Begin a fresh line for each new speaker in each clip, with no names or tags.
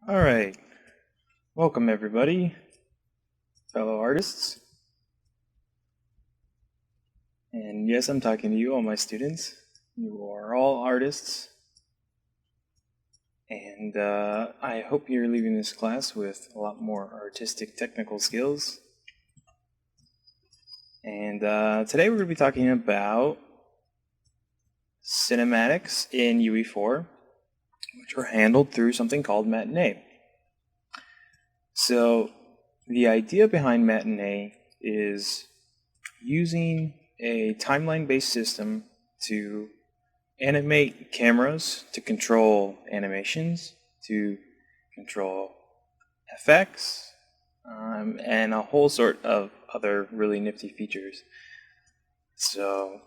Alright, welcome everybody, fellow artists. And yes, I'm talking to you, all my students. You are all artists. And I hope you're leaving this class with a lot more artistic technical skills. And today we're going to be talking about cinematics in UE4, which are handled through something called Matinee. So the idea behind Matinee is using a timeline-based system to animate cameras, to control animations, to control effects, and a whole sort of other really nifty features. So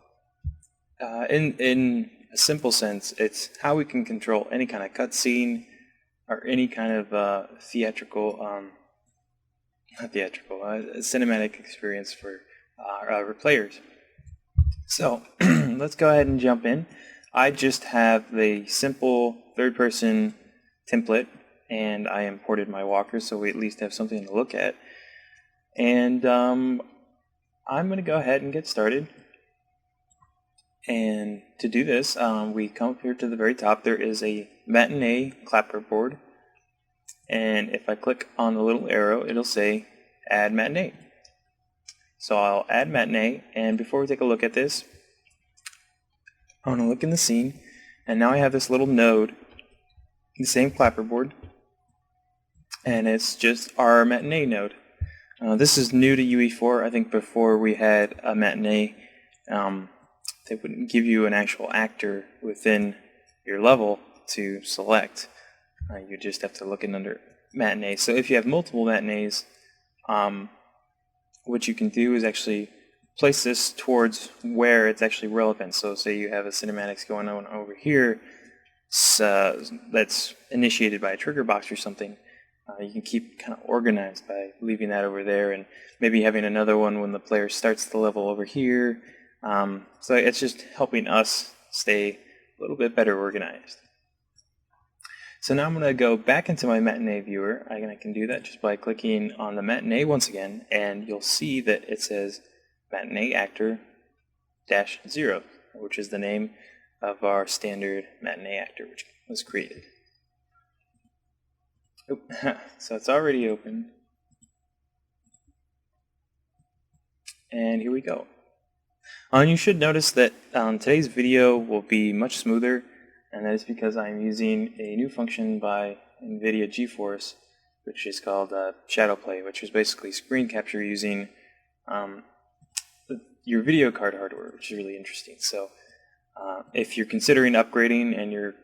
in a simple sense, it's how we can control any kind of cutscene or any kind of cinematic experience for our players. So let's go ahead and jump in. I just have the simple third-person template, and I imported my walker so we at least have something to look at. And I'm going to go ahead and get started. And to do this, we come up here to the very top. There is a Matinee clapperboard. And if I click on the little arrow, it'll say Add Matinee. So I'll add Matinee, and before we take a look at this, I want to look in the scene, and now I have this little node, the same clapperboard, and it's just our Matinee node. This is new to UE4. I think before we had a Matinee, they wouldn't give you an actual actor within your level to select. You just have to look in under Matinee. So if you have multiple Matinees, what you can do is actually place this towards where it's actually relevant. So say you have a cinematics going on over here that's initiated by a trigger box or something. You can keep kind of organized by leaving that over there and maybe having another one when the player starts the level over here. So it's just helping us stay a little bit better organized. So now I'm going to go back into my Matinee viewer, and I can do that just by clicking on the Matinee once again, and you'll see that it says Matinee Actor -0, which is the name of our standard Matinee actor which was created. So it's already open. And here we go. You should notice that today's video will be much smoother, and that is because I'm using a new function by NVIDIA GeForce, which is called Shadow Play, which is basically screen capture using your video card hardware, which is really interesting. So if you're considering upgrading and you're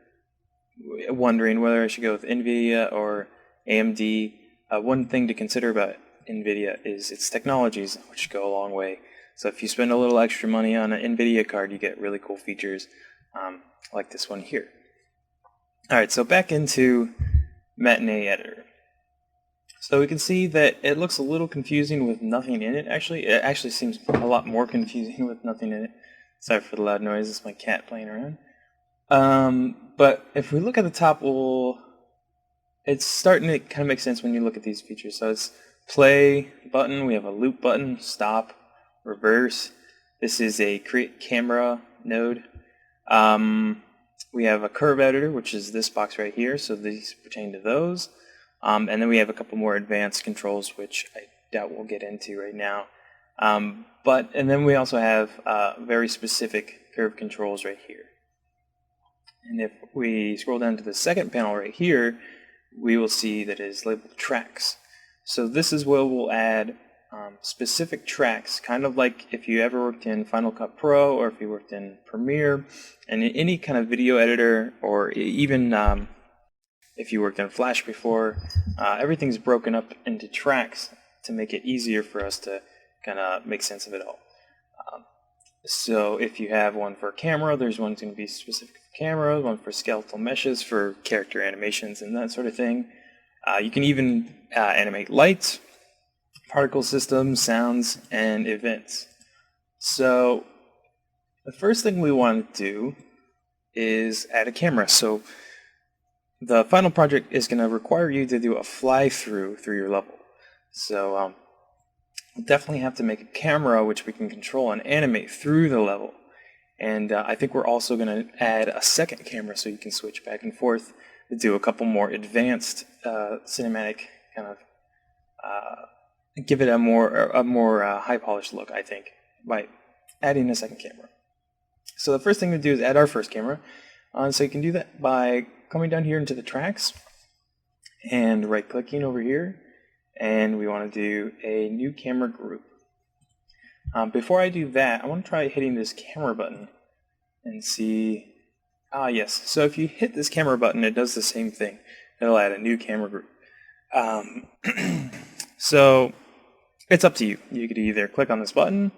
wondering whether I should go with NVIDIA or AMD, one thing to consider about NVIDIA is its technologies, which go a long way. So if you spend a little extra money on an NVIDIA card, you get really cool features like this one here. Alright, so back into Matinee Editor. So we can see that it looks a little confusing with nothing in it. It actually seems a lot more confusing with nothing in it. Sorry for the loud noise, it's my cat playing around. But if we look at the top, it's starting to kind of make sense when you look at these features. So it's play button, we have a loop button, stop, reverse. This is a create camera node. We have a curve editor, which is this box right here, so these pertain to those. And then we have a couple more advanced controls, which I doubt we'll get into right now. And then we also have very specific curve controls right here. And if we scroll down to the second panel right here, we will see that it is labeled tracks. So this is where we'll add specific tracks, kind of like if you ever worked in Final Cut Pro or if you worked in Premiere and in any kind of video editor, or even if you worked in Flash before, everything's broken up into tracks to make it easier for us to kind of make sense of it all. So if you have one for camera, there's one going to be specific for camera, one for skeletal meshes for character animations and that sort of thing. You can even animate lights, particle systems, sounds, and events. So the first thing we want to do is add a camera. So the final project is going to require you to do a fly-through through your level. So we'll definitely have to make a camera which we can control and animate through the level. And I think we're also going to add a second camera so you can switch back and forth to do a couple more advanced cinematic kind of give it a more high polished look, I think, by adding a second camera. So the first thing to do is add our first camera. So you can do that by coming down here into the tracks and right clicking over here, and we want to do a new camera group. Before I do that, I want to try hitting this camera button and see. Yes, so if you hit this camera button, it does the same thing. It'll add a new camera group. So it's up to you. You could either click on this button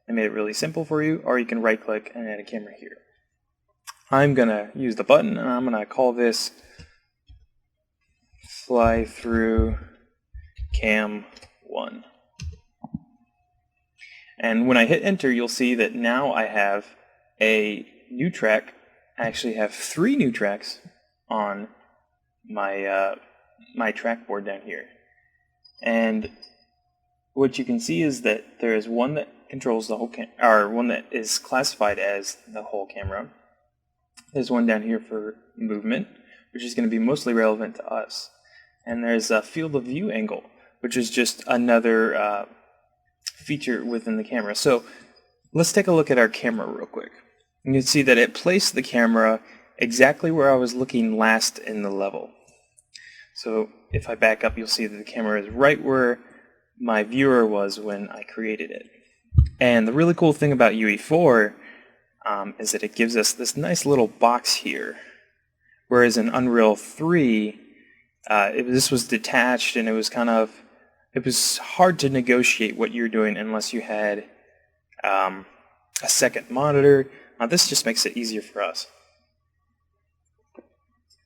and make it really simple for you, or you can right click and add a camera here. I'm going to use the button, and I'm going to call this Fly Through Cam 1. And when I hit enter, you'll see that now I have a new track. I actually have 3 new tracks on my my trackboard down here. And what you can see is that there is one that controls the whole or one that is classified as the whole camera. There's one down here for movement, which is going to be mostly relevant to us. And there's a field of view angle, which is just another feature within the camera. So let's take a look at our camera real quick. You can see that it placed the camera exactly where I was looking last in the level. So if I back up, you'll see that the camera is right where my viewer was when I created it. And the really cool thing about UE4 is that it gives us this nice little box here. Whereas in Unreal 3, this was detached, and it was hard to negotiate what you're doing unless you had a second monitor. This just makes it easier for us.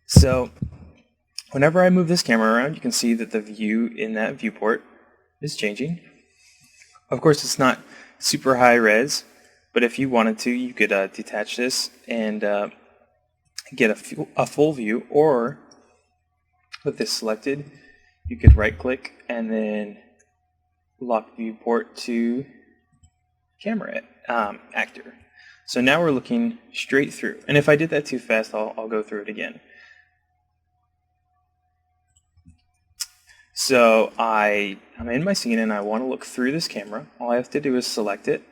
So whenever I move this camera around, you can see that the view in that viewport is changing. Of course, it's not super high res, but if you wanted to, you could detach this and get a full view, or with this selected, you could right click and then lock viewport to camera actor. So now we're looking straight through. And if I did that too fast, I'll go through it again. So I'm in my scene and I want to look through this camera. All I have to do is select it.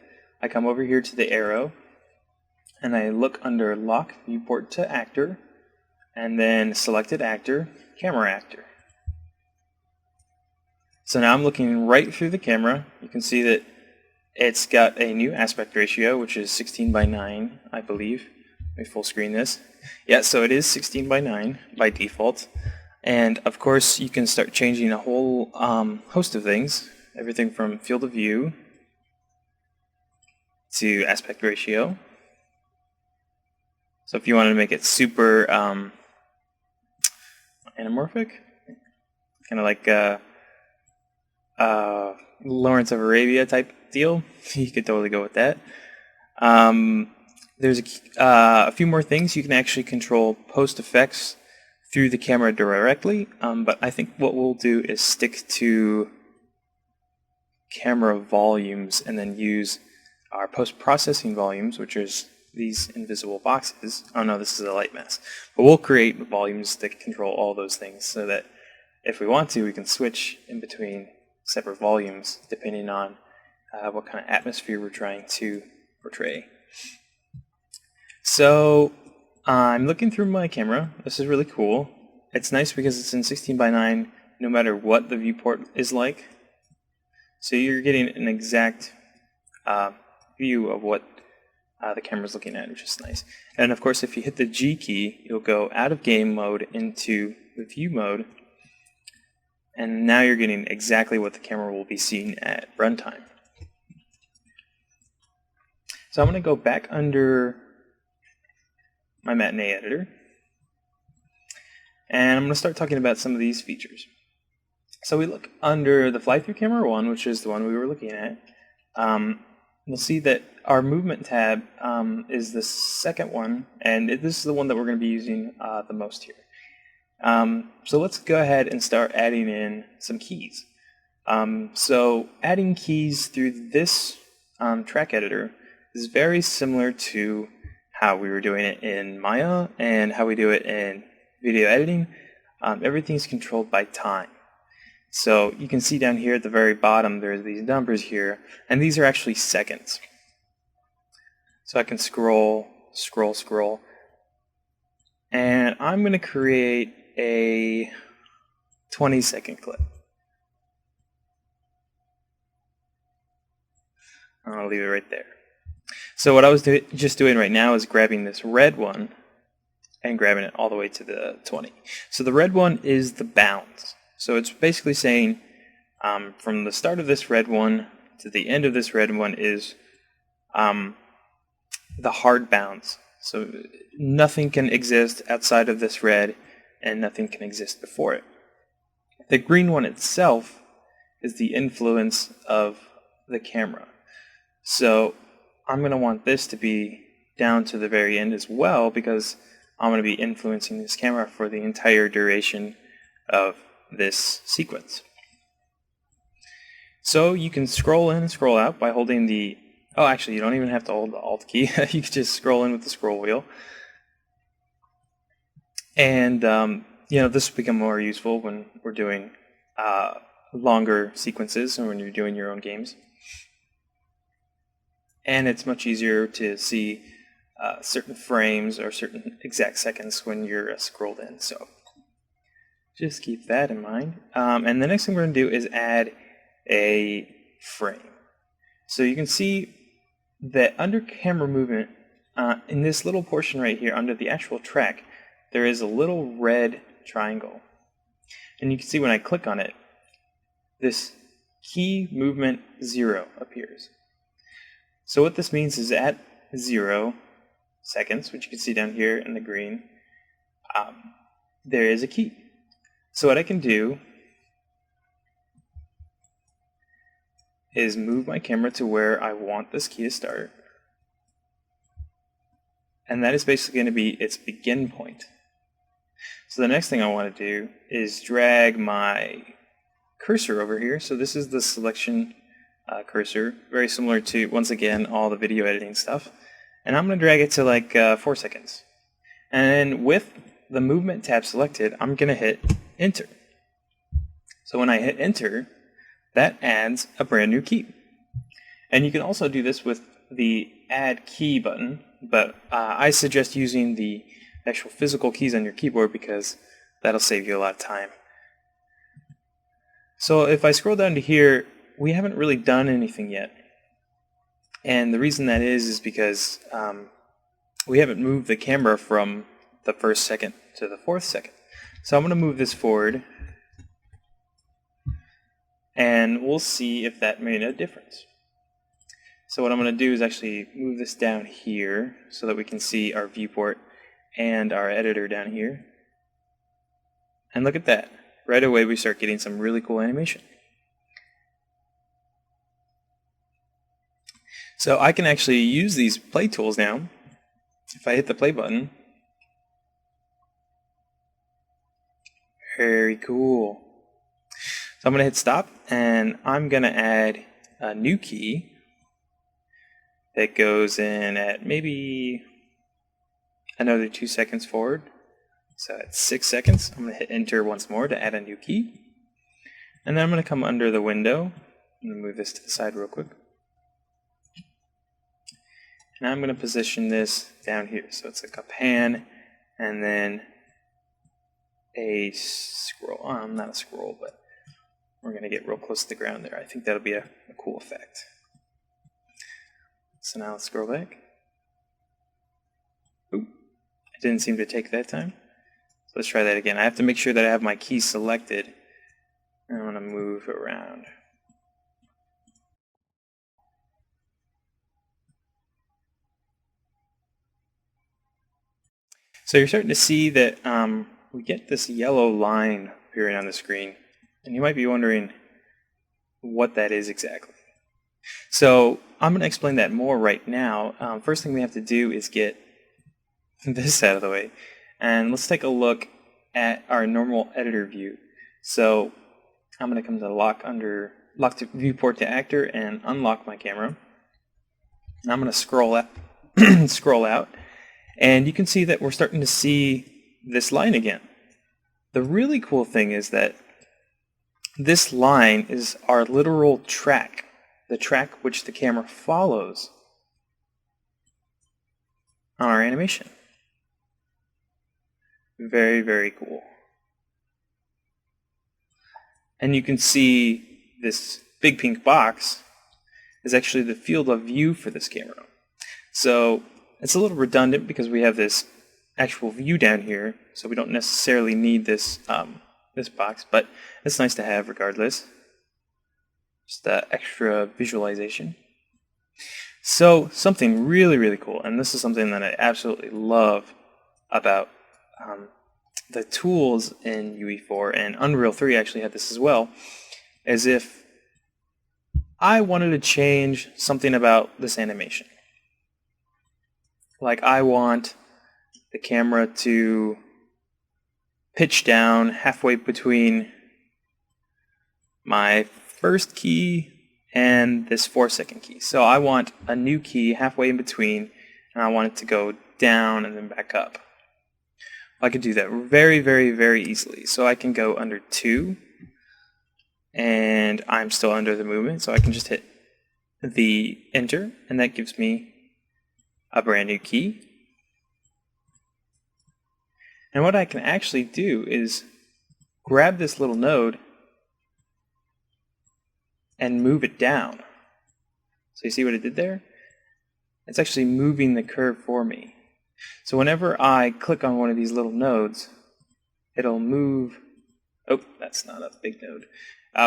I come over here to the arrow and I look under lock viewport to actor, and then selected actor, camera actor. So now I'm looking right through the camera. You can see that it's got a new aspect ratio, which is 16:9, I believe. Let me full screen this. Yeah, so it is 16:9 by default. And of course, you can start changing a whole host of things. Everything from field of view to aspect ratio. So if you wanted to make it super anamorphic, kind of like Lawrence of Arabia type deal, you could totally go with that. There's a few more things. You can actually control post effects through the camera directly, but I think what we'll do is stick to camera volumes and then use our post-processing volumes, which is these invisible boxes. Oh no, this is a light mask. But we'll create volumes that control all those things so that if we want to, we can switch in between separate volumes depending on what kind of atmosphere we're trying to portray. So I'm looking through my camera. This is really cool. It's nice because it's in 16:9 no matter what the viewport is like. So you're getting an exact view of what the camera's looking at, which is nice. And of course, if you hit the G key, you'll go out of game mode into the view mode. And now you're getting exactly what the camera will be seeing at runtime. So I'm going to go back under my Matinee editor. And I'm going to start talking about some of these features. So we look under the fly-through camera 1, which is the one we were looking at. You'll see that our movement tab is the second one, and this is the one that we're going to be using the most here. So let's go ahead and start adding in some keys. So adding keys through this track editor is very similar to how we were doing it in Maya and how we do it in video editing. Everything's controlled by time. So you can see down here at the very bottom there's these numbers here, and these are actually seconds. So I can scroll, and I'm going to create a 20-second clip. I'll leave it right there. So what I was just doing right now is grabbing this red one and grabbing it all the way to the 20. So the red one is the bounds. So it's basically saying from the start of this red one to the end of this red one is the hard bounds. So nothing can exist outside of this red and nothing can exist before it. The green one itself is the influence of the camera. So I'm going to want this to be down to the very end as well, because I'm going to be influencing this camera for the entire duration of this sequence. So you can scroll in and scroll out by holding the, oh actually you don't even have to hold the Alt key, you can just scroll in with the scroll wheel. And this will become more useful when we're doing longer sequences and when you're doing your own games. And it's much easier to see certain frames or certain exact seconds when you're scrolled in. So just keep that in mind. And the next thing we're going to do is add a frame. So you can see that under camera movement, in this little portion right here, under the actual track, there is a little red triangle. And you can see when I click on it, this key movement 0 appears. So what this means is at 0 seconds, which you can see down here in the green, there is a key. So what I can do is move my camera to where I want this key to start. And that is basically going to be its begin point. So the next thing I want to do is drag my cursor over here. So this is the selection cursor, very similar to, once again, all the video editing stuff. And I'm going to drag it to like 4 seconds. And with the movement tab selected, I'm going to hit enter. So when I hit enter, that adds a brand new key. And you can also do this with the add key button, but I suggest using the actual physical keys on your keyboard because that'll save you a lot of time. So if I scroll down to here, we haven't really done anything yet. And the reason that is because we haven't moved the camera from the first second to the fourth second. So I'm going to move this forward, and we'll see if that made a difference. So what I'm going to do is actually move this down here so that we can see our viewport and our editor down here. And look at that. Right away we start getting some really cool animation. So I can actually use these play tools now. If I hit the play button. Very cool. So I'm going to hit stop, and I'm going to add a new key that goes in at maybe another 2 seconds forward. So at 6 seconds, I'm going to hit enter once more to add a new key. And then I'm going to come under the window. I'm going to move this to the side real quick. And I'm going to position this down here. So it's like a pan and then a scroll. Not a scroll, but we're going to get real close to the ground there. I think that'll be a cool effect. So now let's scroll back. Oop, it didn't seem to take that time. So let's try that again. I have to make sure that I have my key selected. And I'm going to move around. So you're starting to see that we get this yellow line appearing on the screen. And you might be wondering what that is exactly. So I'm going to explain that more right now. First thing we have to do is get this out of the way. And let's take a look at our normal editor view. So I'm going to come to lock to viewport to actor and unlock my camera. And I'm going to scroll out, and you can see that we're starting to see this line again. The really cool thing is that this line is our literal track, the track which the camera follows on our animation. Very, very cool. And you can see this big pink box is actually the field of view for this camera. So it's a little redundant because we have this actual view down here, so we don't necessarily need this this box, but it's nice to have regardless. Just extra visualization. So something really, really cool, and this is something that I absolutely love about the tools in UE4, and Unreal 3 actually had this as well, is if I wanted to change something about this animation. Like I want the camera to pitch down halfway between my first key and this 4-second key. So I want a new key halfway in between, and I want it to go down and then back up. I could do that very, very, very easily. So I can go under 2, and I'm still under the movement, so I can just hit the enter, and that gives me a brand new key. And what I can actually do is grab this little node and move it down. So you see what it did there? It's actually moving the curve for me. So whenever I click on one of these little nodes, it'll move. Oh, that's not a big node.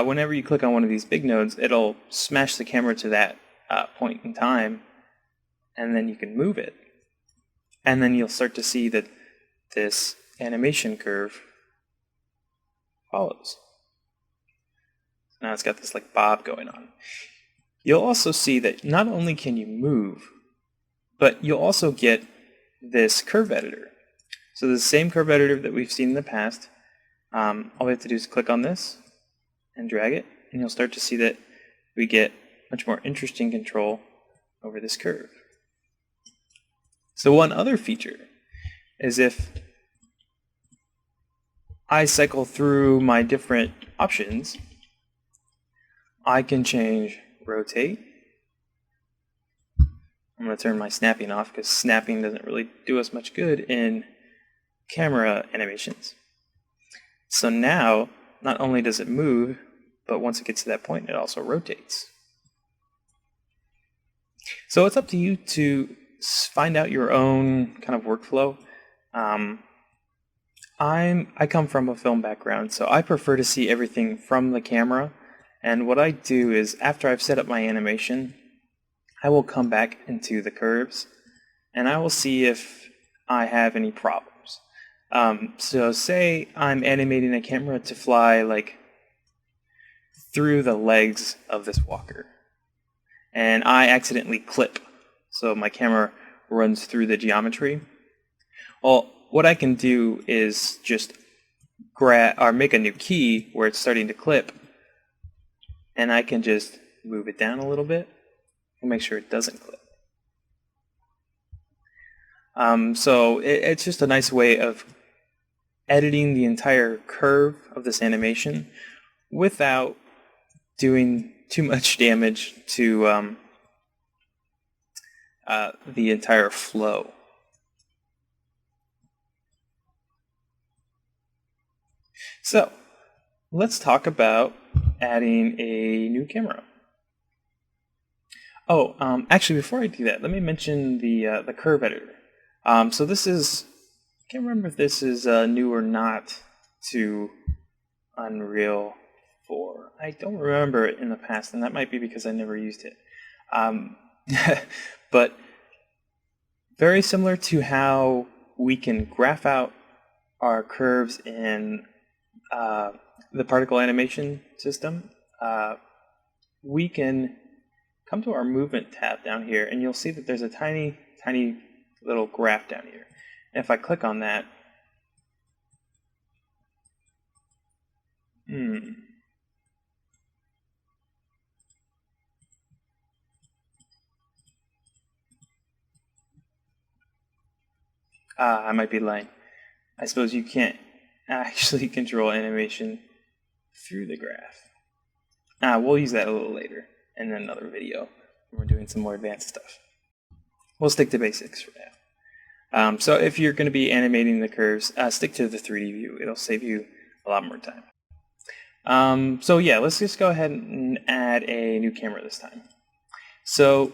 Whenever you click on one of these big nodes, it'll smash the camera to that point in time, and then you can move it. And then you'll start to see that this animation curve follows. Now it's got this like bob going on. You'll also see that not only can you move, but you'll also get this curve editor. So the same curve editor that we've seen in the past. All we have to do is click on this and drag it, and you'll start to see that we get much more interesting control over this curve. So one other feature is if I cycle through my different options, I can change rotate. I'm going to turn my snapping off because snapping doesn't really do us much good in camera animations. So now, not only does it move, but once it gets to that point, it also rotates. So it's up to you to find out your own kind of workflow. I come from a film background, so I prefer to see everything from the camera. And what I do is, after I've set up my animation, I will come back into the curves, and I will see if I have any problems. So say I'm animating a camera to fly like through the legs of this walker, and I accidentally clip, so my camera runs through the geometry. Well, what I can do is just make a new key where it's starting to clip, and I can just move it down a little bit and make sure it doesn't clip. So it's just a nice way of editing the entire curve of this animation without doing too much damage to the entire flow. So let's talk about adding a new camera. Oh, actually, before I do that, let me mention the curve editor. So this is, I can't remember if this is new or not to Unreal 4. I don't remember it in the past, and that might be because I never used it. But very similar to how we can graph out our curves in the particle animation system, we can come to our movement tab down here, and you'll see that there's a tiny, tiny little graph down here. And if I click on that, I might be lying. I suppose you can't actually control animation through the graph. We'll use that a little later in another video when we're doing some more advanced stuff. We'll stick to basics for now. So if you're going to be animating the curves, stick to the 3D view. It'll save you a lot more time. So yeah, let's just go ahead and add a new camera this time. So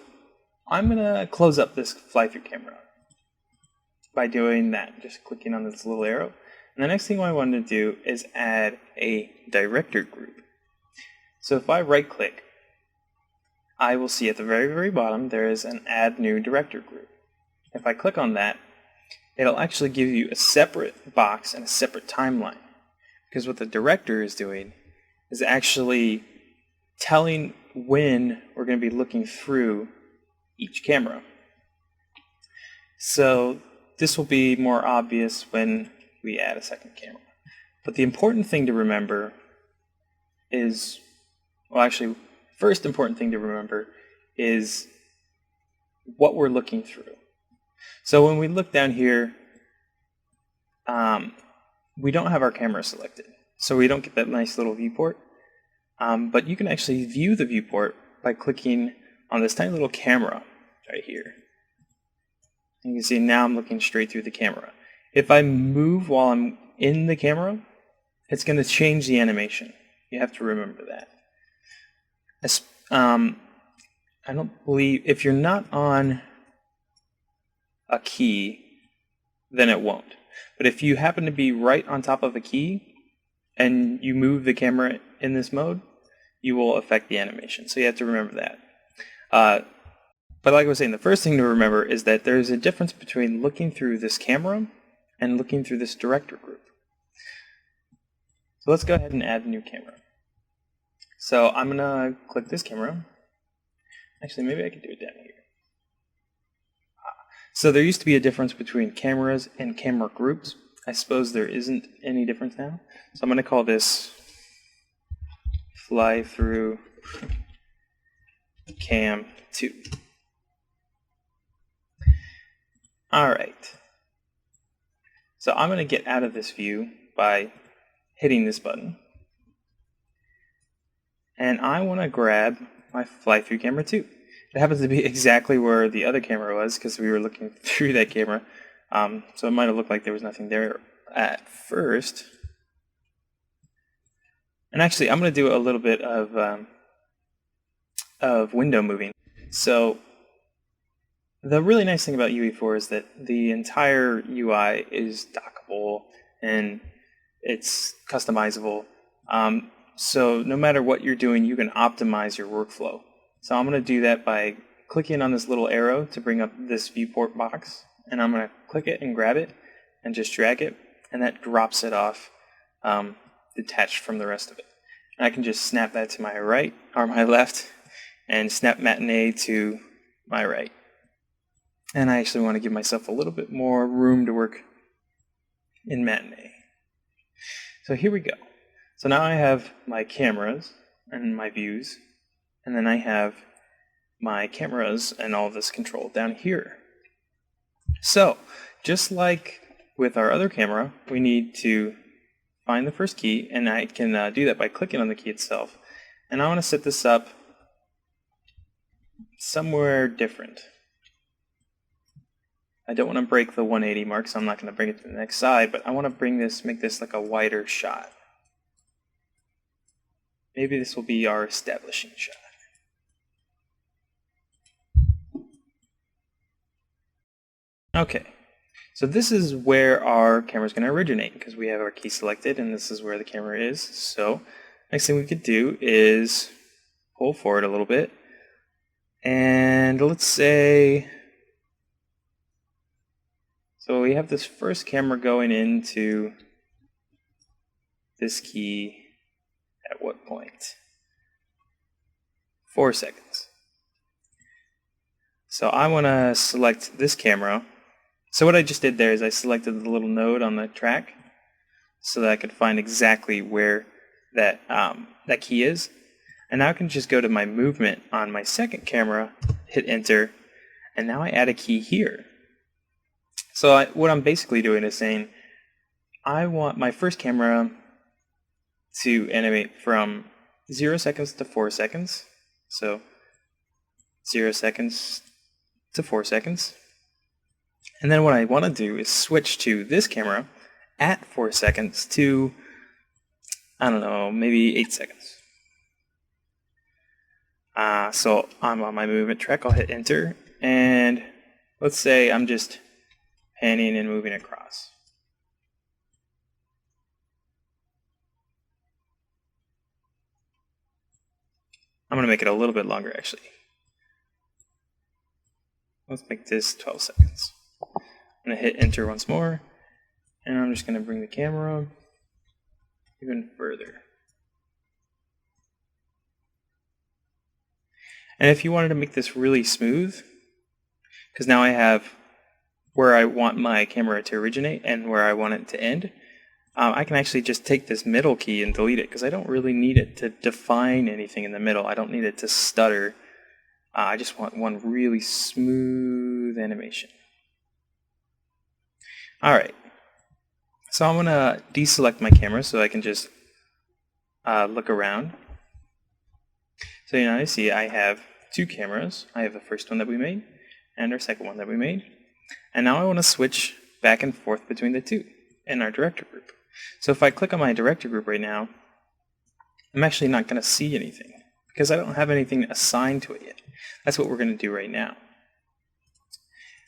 I'm going to close up this fly-through camera by doing that, just clicking on this little arrow. And the next thing I want to do is add a director group. So if I right-click, I will see at the very, very bottom there is an Add New Director Group. If I click on that, it'll actually give you a separate box and a separate timeline. Because what the director is doing is actually telling when we're going to be looking through each camera. So this will be more obvious when we add a second camera. But the important thing to remember is, well, actually, first important thing to remember is what we're looking through. So when we look down here, we don't have our camera selected, so we don't get that nice little viewport. But you can actually view the viewport by clicking on this tiny little camera right here. And you can see now I'm looking straight through the camera. If I move while I'm in the camera, it's going to change the animation. You have to remember that. I don't believe, if you're not on a key, then it won't. But if you happen to be right on top of a key and you move the camera in this mode, you will affect the animation. So you have to remember that. But like I was saying, the first thing to remember is that there's a difference between looking through this camera and looking through this director group. So let's go ahead and add a new camera. So I'm going to click this camera. Actually, maybe I could do it down here. So there used to be a difference between cameras and camera groups. I suppose there isn't any difference now. So I'm going to call this Fly Through Cam 2. Alright. So I'm going to get out of this view by hitting this button. And I want to grab my fly-through camera 2. It happens to be exactly where the other camera was because we were looking through that camera. So it might have looked like there was nothing there at first. And actually, I'm going to do a little bit of window moving. So the really nice thing about UE4 is that the entire UI is dockable and it's customizable. So no matter what you're doing, you can optimize your workflow. So I'm going to do that by clicking on this little arrow to bring up this viewport box. And I'm going to click it and grab it and just drag it. And that drops it off detached from the rest of it. And I can just snap that to my right or my left and snap Matinee to my right. And I actually want to give myself a little bit more room to work in Matinee. So here we go. So now I have my cameras and my views, and then I have my cameras and all this control down here. So just like with our other camera, we need to find the first key, and I can do that by clicking on the key itself. And I want to set this up somewhere different. I don't want to break the 180 mark, so I'm not going to bring it to the next side, but I want to make this like a wider shot. Maybe this will be our establishing shot. Okay, so this is where our camera is going to originate because we have our key selected and this is where the camera is. So next thing we could do is pull forward a little bit, and let's say, so we have this first camera going into this key at what point? 4 seconds. So I want to select this camera. So what I just did there is I selected the little node on the track so that I could find exactly where that key is. And now I can just go to my movement on my second camera, hit enter, and now I add a key here. So what I'm basically doing is saying, I want my first camera to animate from 0 seconds to 4 seconds. So 0 seconds to 4 seconds. And then what I want to do is switch to this camera at 4 seconds to, I don't know, maybe 8 seconds. So I'm on my movement track, I'll hit enter, and let's say I'm just panning and moving across. I'm going to make it a little bit longer actually. Let's make this 12 seconds. I'm going to hit enter once more, and I'm just going to bring the camera even further. And if you wanted to make this really smooth, because now I have where I want my camera to originate and where I want it to end, I can actually just take this middle key and delete it, because I don't really need it to define anything in the middle. I don't need it to stutter. I just want one really smooth animation. Alright, so I'm going to deselect my camera so I can just look around. So now you see I have two cameras. I have the first one that we made and our second one that we made. And now I want to switch back and forth between the two in our director group. So if I click on my director group right now, I'm actually not going to see anything because I don't have anything assigned to it yet. That's what we're going to do right now.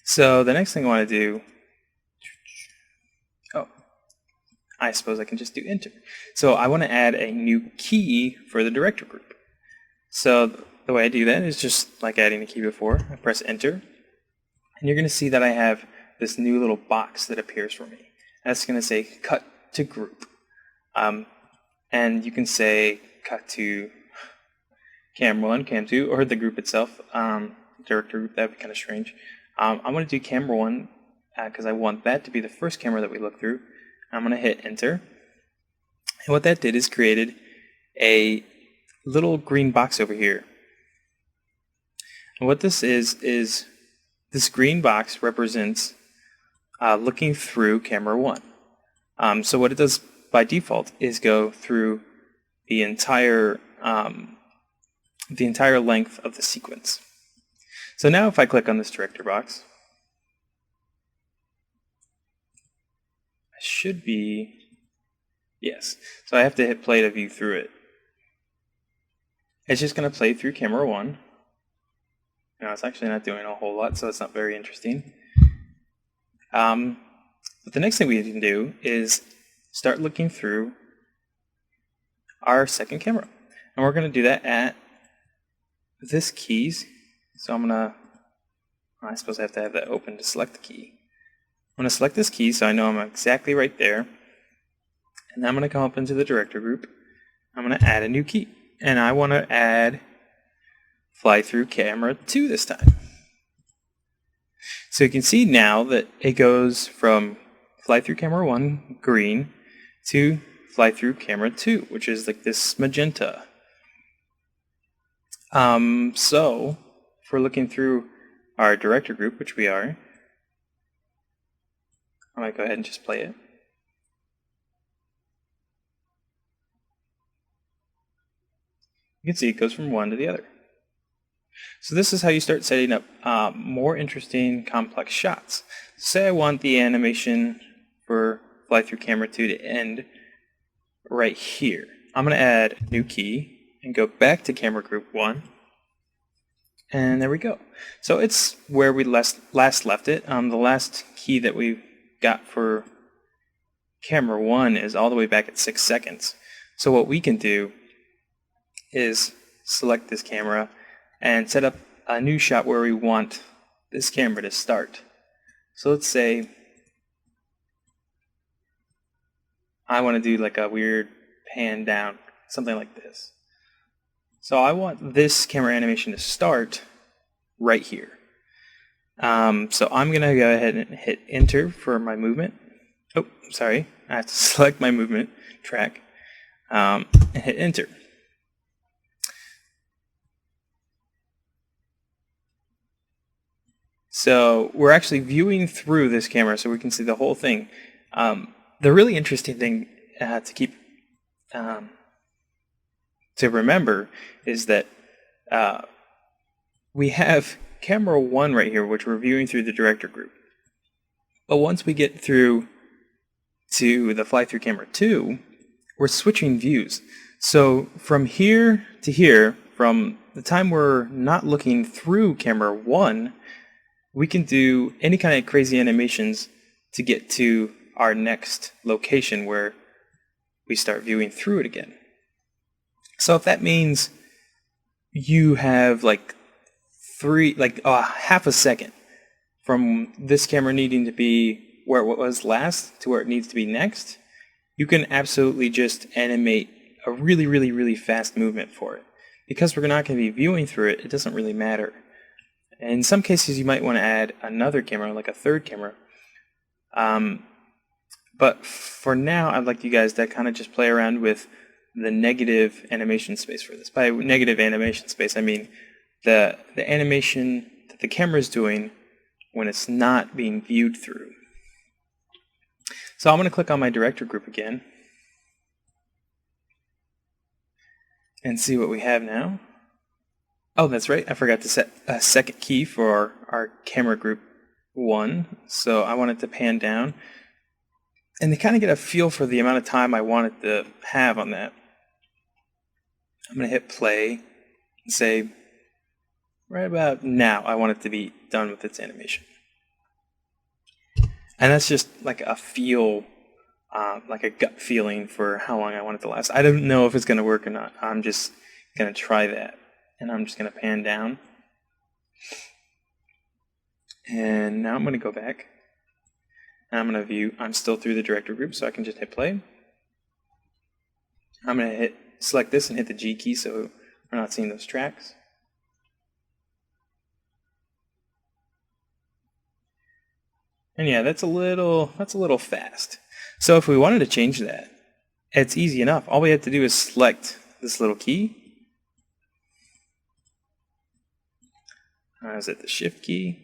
So the next thing I want to do, I suppose I can just do enter. So I want to add a new key for the director group. So the way I do that is just like adding the key before. I press enter, and you're going to see that I have this new little box that appears for me. That's going to say cut to group. And you can say cut to cam 1, cam 2, or the group itself, director group. That would be kind of strange. I'm going to do camera 1 because I want that to be the first camera that we look through. I'm going to hit enter. And what that did is created a little green box over here. And what this is this green box represents looking through camera 1. So what it does by default is go through the entire length of the sequence. So now if I click on this director box, I should be, yes. So I have to hit play to view through it. It's just going to play through camera 1. Now it's actually not doing a whole lot, so it's not very interesting. But the next thing we can do is start looking through our second camera. And we're going to do that at this keys. So I'm going to, I suppose I have to have that open to select the key. I'm going to select this key so I know I'm exactly right there. And then I'm going to come up into the director group. I'm going to add a new key. And I want to add fly through camera 2 this time. So you can see now that it goes from fly through camera 1, green, to fly through camera 2, which is like this magenta. So if we're looking through our director group, which we are, I might go ahead and just play it. You can see it goes from one to the other. So this is how you start setting up more interesting, complex shots. Say I want the animation for fly through camera 2 to end right here. I'm going to add a new key and go back to camera group 1. And there we go. So it's where we last left it. The last key that we got for camera 1 is all the way back at 6 seconds. So what we can do is select this camera and set up a new shot where we want this camera to start. So let's say I want to do like a weird pan down, something like this. So I want this camera animation to start right here. So I'm going to go ahead and hit enter for my movement. Oh, sorry. I have to select my movement track and hit enter. So we're actually viewing through this camera so we can see the whole thing. The really interesting thing to remember is that we have camera 1 right here, which we're viewing through the director group. But once we get through to the fly-through camera 2, we're switching views. So from here to here, from the time we're not looking through camera 1, we can do any kind of crazy animations to get to our next location where we start viewing through it again. So if that means you have half a second from this camera needing to be where it was last to where it needs to be next, you can absolutely just animate a really, really, really fast movement for it. Because we're not going to be viewing through it, it doesn't really matter. In some cases, you might want to add another camera, like a third camera. But for now, I'd like you guys to kind of just play around with the negative animation space for this. By negative animation space, I mean the animation that the camera is doing when it's not being viewed through. So I'm going to click on my director group again and see what we have now. Oh, that's right. I forgot to set a second key for our camera group 1. So I want it to pan down. And to kind of get a feel for the amount of time I want it to have on that, I'm going to hit play and say, right about now, I want it to be done with its animation. And that's just like a feel, like a gut feeling for how long I want it to last. I don't know if it's going to work or not. I'm just going to try that. And I'm just going to pan down. And now I'm going to go back. And I'm going to view, I'm still through the director group, so I can just hit play. I'm going to select this and hit the G key so we're not seeing those tracks. And yeah, that's a little fast. So if we wanted to change that, it's easy enough. All we have to do is select this little key. Is it the shift key?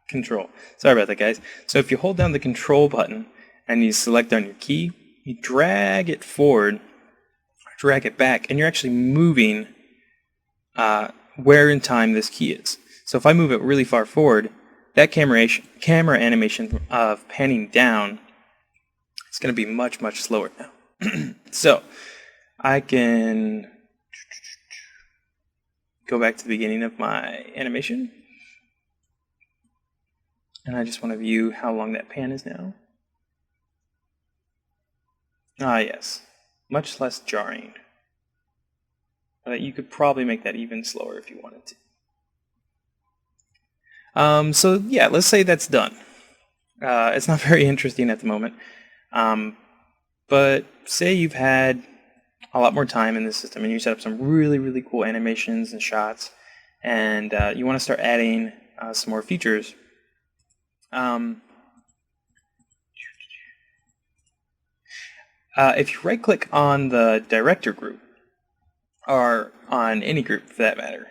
Control. Sorry about that, guys. So if you hold down the control button and you select on your key, you drag it forward, drag it back, and you're actually moving where in time this key is. So if I move it really far forward, that camera animation of panning down is going to be much, much slower now. So I can go back to the beginning of my animation. And I just want to view how long that pan is now. Yes. Much less jarring. You could probably make that even slower if you wanted to. So yeah, let's say that's done. It's not very interesting at the moment. But say you've had a lot more time in the system and you set up some really, really cool animations and shots, and you want to start adding some more features. If you right-click on the director group, or on any group for that matter,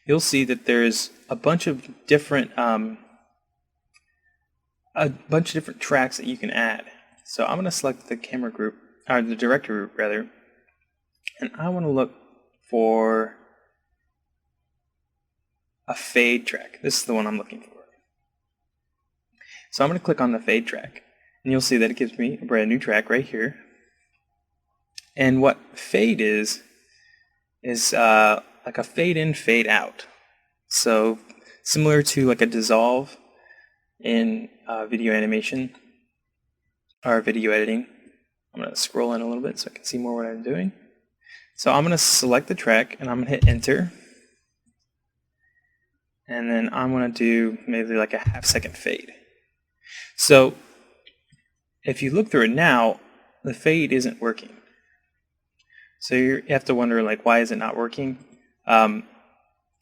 you'll see that there's a bunch of different tracks that you can add. So I'm going to select the camera group, or the director group rather, and I want to look for a fade track. This is the one I'm looking for. So I'm going to click on the fade track, and you'll see that it gives me a brand new track right here. And what fade is like a fade in, fade out. So similar to like a dissolve in video animation or video editing. I'm going to scroll in a little bit so I can see more what I'm doing. So I'm going to select the track and I'm going to hit enter. And then I'm going to do maybe like a half-second fade. So if you look through it now, the fade isn't working. So you have to wonder, like, why is it not working? Well,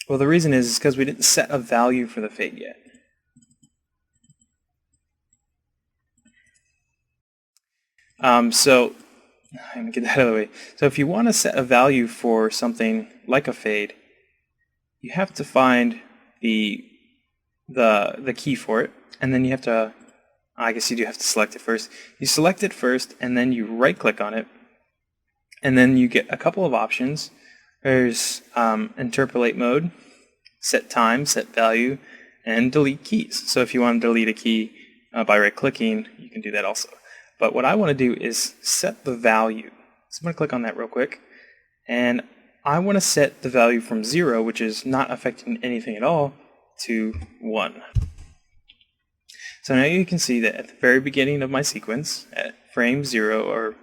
the reason is because we didn't set a value for the fade yet. So I'm gonna get that out of the way. So if you want to set a value for something like a fade, you have to find the key for it, and then you have to, I guess you do have to select it first. You select it first, and then you right click on it, and then you get a couple of options. There's interpolate mode, set time, set value, and delete keys. So if you want to delete a key by right clicking, you can do that also. But what I want to do is set the value. So I'm going to click on that real quick, and I want to set the value from 0, which is not affecting anything at all, to 1. So now you can see that at the very beginning of my sequence, at frame 0 or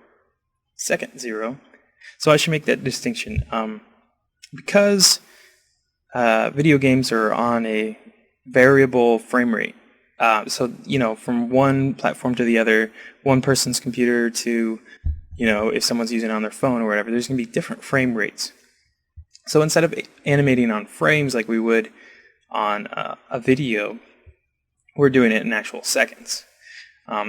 second 0, so I should make that distinction. Because video games are on a variable frame rate, so from one platform to the other, one person's computer to if someone's using it on their phone or whatever, there's going to be different frame rates. So instead of animating on frames like we would on a video, we're doing it in actual seconds,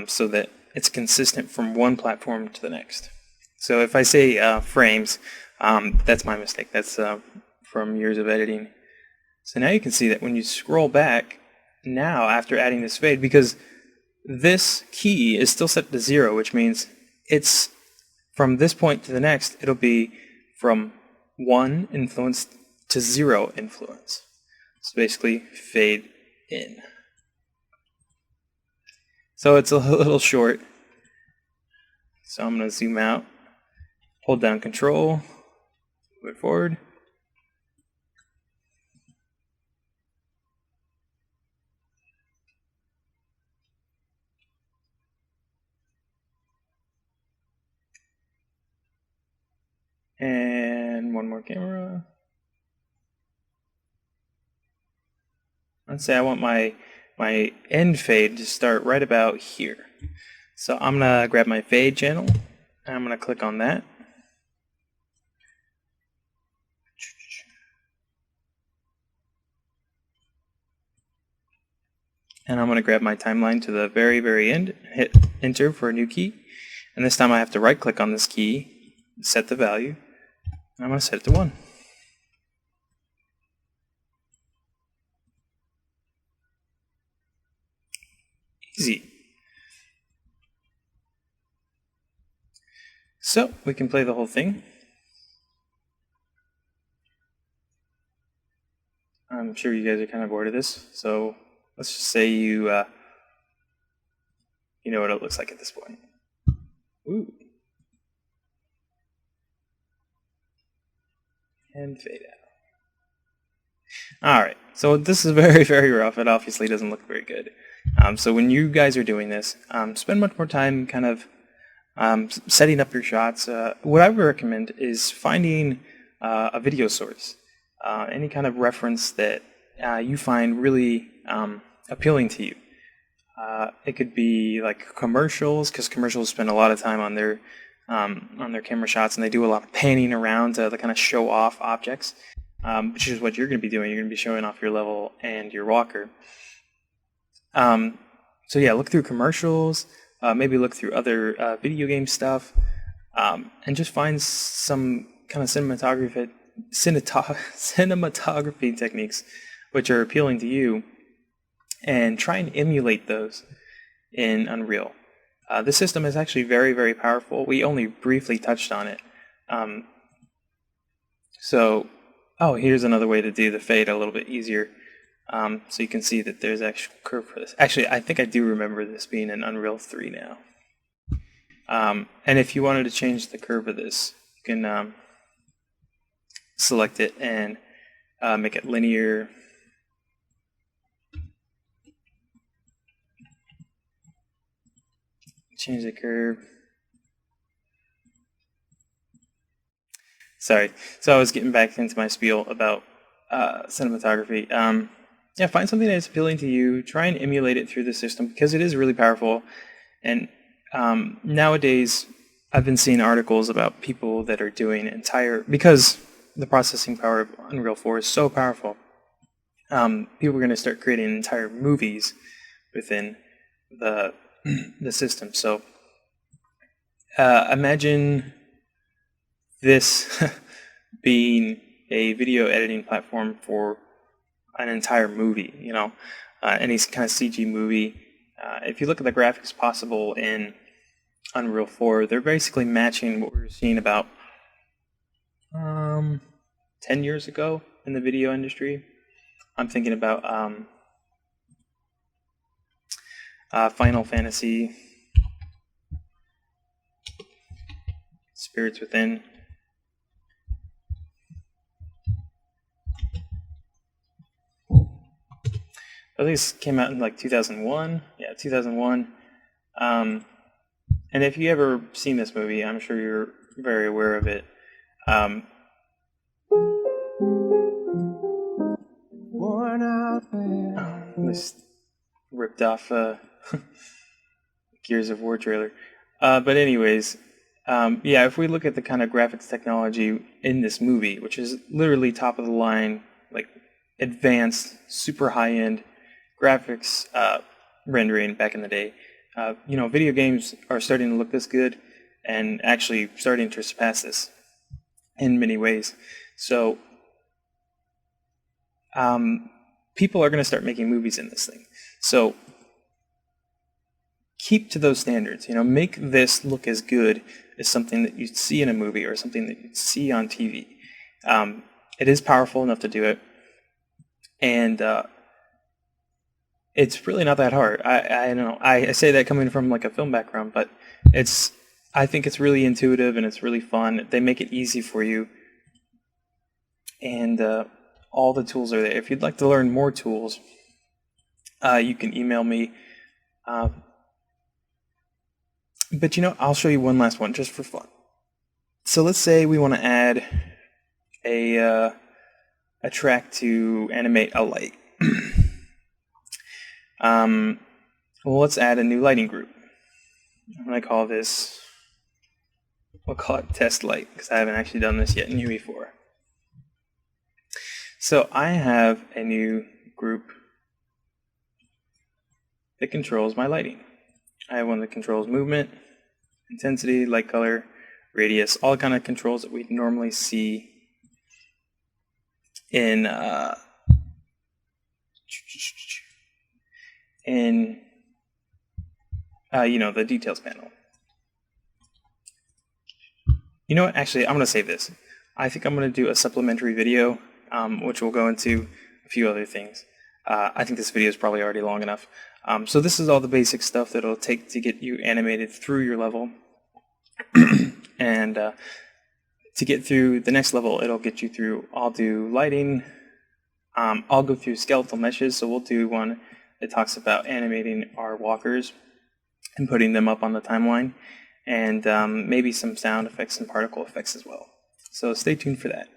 so that it's consistent from one platform to the next. So if I say frames, that's my mistake. That's from years of editing. So now you can see that when you scroll back, now after adding this fade, because this key is still set to 0, which means it's from this point to the next, it'll be from 1 influence to 0 influence. So basically fade in. So it's a little short. So I'm going to zoom out, hold down Control, move it forward. And one more camera. Let's say I want my end fade to start right about here. So I'm going to grab my fade channel, and I'm going to click on that. And I'm going to grab my timeline to the very, very end, hit enter for a new key. And this time I have to right click on this key, set the value, and I'm going to set it to 1. Easy. So we can play the whole thing. I'm sure you guys are kind of bored of this, so let's just say you know what it looks like at this point. Ooh. And fade out. Alright, so this is very, very rough. It obviously doesn't look very good. So when you guys are doing this, spend much more time kind of setting up your shots. What I would recommend is finding a video source, any kind of reference that you find really appealing to you. It could be like commercials, because commercials spend a lot of time on their camera shots, and they do a lot of panning around to kind of show off objects, which is what you're going to be doing. You're going to be showing off your level and your walker. So yeah, look through commercials, maybe look through other video game stuff, and just find some kind of cinematography techniques which are appealing to you, and try and emulate those in Unreal. The system is actually very, very powerful. We only briefly touched on it. Here's another way to do the fade a little bit easier. So you can see that there's actual curve for this. Actually, I think I do remember this being in Unreal 3 now. And if you wanted to change the curve of this, you can select it and make it linear. Change the curve. Sorry. So I was getting back into my spiel about cinematography. Yeah, find something that's appealing to you. Try and emulate it through the system, because it is really powerful. And nowadays, I've been seeing articles about people that are doing because the processing power of Unreal 4 is so powerful, people are going to start creating entire movies within the system. So Imagine this being a video editing platform for an entire movie, any kind of CG movie. If you look at the graphics possible in Unreal 4, they're basically matching what we were seeing about 10 years ago in the video industry. I'm thinking about Final Fantasy, Spirits Within. At least came out in like 2001. Yeah, 2001. And if you ever seen this movie, I'm sure you're very aware of it. This ripped off Gears of War trailer. But anyways, if we look at the kind of graphics technology in this movie, which is literally top of the line, like advanced, super high-end graphics rendering back in the day, video games are starting to look this good and actually starting to surpass this in many ways. So people are going to start making movies in this thing. So keep to those standards. Make this look as good as something that you'd see in a movie or something that you'd see on TV. It is powerful enough to do it, and it's really not that hard. I don't know. I say that coming from like a film background, but I think it's really intuitive and it's really fun. They make it easy for you, and all the tools are there. If you'd like to learn more tools, you can email me. But I'll show you one last one just for fun. So let's say we want to add a track to animate a light. Well, let's add a new lighting group. I'm going to call this, we'll call it Test Light, because I haven't actually done this yet in UE4. So I have a new group that controls my lighting. I have one that controls movement, intensity, light color, radius, all kind of controls that we normally see in the details panel. You know what? Actually, I'm going to save this. I think I'm going to do a supplementary video, which will go into a few other things. I think this video is probably already long enough. So this is all the basic stuff that it'll take to get you animated through your level. And to get through the next level, it'll get you through, I'll do lighting. I'll go through skeletal meshes, so we'll do one that talks about animating our walkers and putting them up on the timeline. And maybe some sound effects and particle effects as well. So stay tuned for that.